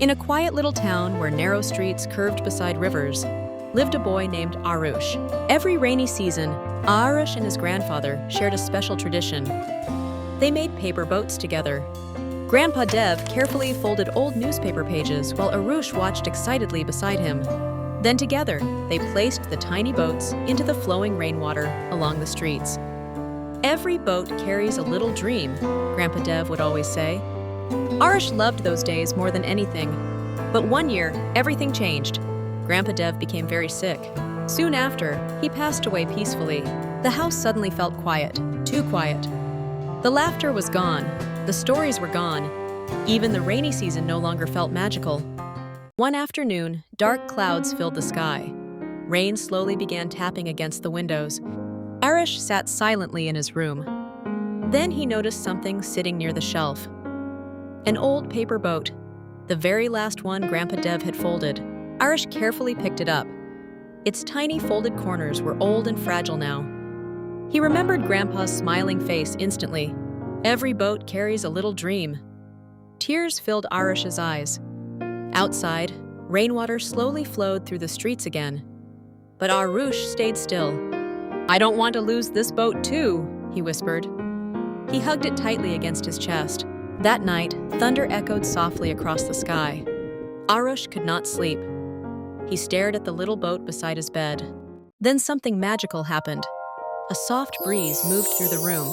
In a quiet little town where narrow streets curved beside rivers, lived a boy named Aarush. Every rainy season, Aarush and his grandfather shared a special tradition. They made paper boats together. Grandpa Dev carefully folded old newspaper pages while Aarush watched excitedly beside him. Then together, they placed the tiny boats into the flowing rainwater along the streets. "Every boat carries a little dream," Grandpa Dev would always say. Aarush loved those days more than anything. But one year, everything changed. Grandpa Dev became very sick. Soon after, he passed away peacefully. The house suddenly felt quiet, too quiet. The laughter was gone, the stories were gone. Even the rainy season no longer felt magical. One afternoon, dark clouds filled the sky. Rain slowly began tapping against the windows. Aarush sat silently in his room. Then he noticed something sitting near the shelf. An old paper boat, the very last one Grandpa Dev had folded. Aarush carefully picked it up. Its tiny folded corners were old and fragile now. He remembered Grandpa's smiling face instantly. Every boat carries a little dream. Tears filled Aarush's eyes. Outside, rainwater slowly flowed through the streets again. But Aarush stayed still. "I don't want to lose this boat too," he whispered. He hugged it tightly against his chest. That night, thunder echoed softly across the sky. Aarush could not sleep. He stared at the little boat beside his bed. Then something magical happened. A soft breeze moved through the room.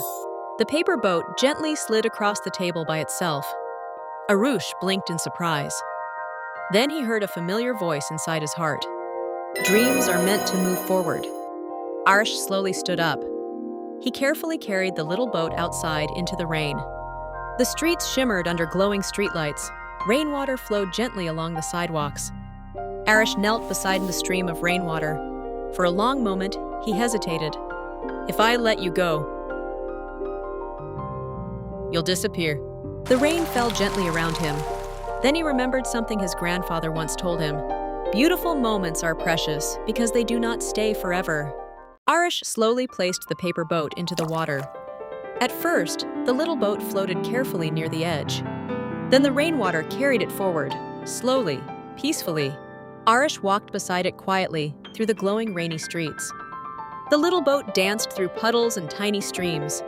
The paper boat gently slid across the table by itself. Aarush blinked in surprise. Then he heard a familiar voice inside his heart. "Dreams are meant to move forward." Aarush slowly stood up. He carefully carried the little boat outside into the rain. The streets shimmered under glowing streetlights. Rainwater flowed gently along the sidewalks. Aarush knelt beside the stream of rainwater. For a long moment, he hesitated. "If I let you go, you'll disappear." The rain fell gently around him. Then he remembered something his grandfather once told him. "Beautiful moments are precious because they do not stay forever." Aarush slowly placed the paper boat into the water. At first, the little boat floated carefully near the edge. Then the rainwater carried it forward, slowly, peacefully. Aarush walked beside it quietly through the glowing rainy streets. The little boat danced through puddles and tiny streams.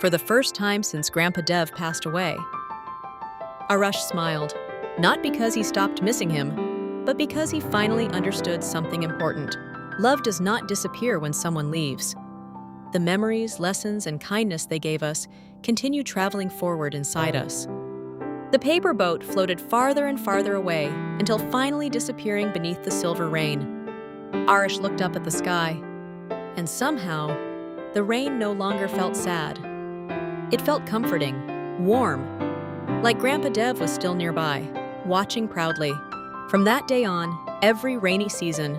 For the first time since Grandpa Dev passed away, Aarush smiled, not because he stopped missing him, but because he finally understood something important. Love does not disappear when someone leaves. The memories, lessons, and kindness they gave us continue traveling forward inside us. The paper boat floated farther and farther away until finally disappearing beneath the silver rain. Aarush looked up at the sky, and somehow, the rain no longer felt sad. It felt comforting, warm, like Grandpa Dev was still nearby, watching proudly. From that day on, every rainy season,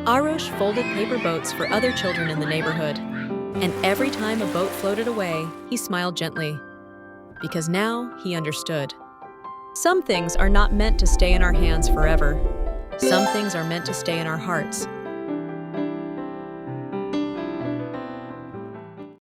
Aarush folded paper boats for other children in the neighborhood. And every time a boat floated away, he smiled gently. Because now he understood. Some things are not meant to stay in our hands forever. Some things are meant to stay in our hearts.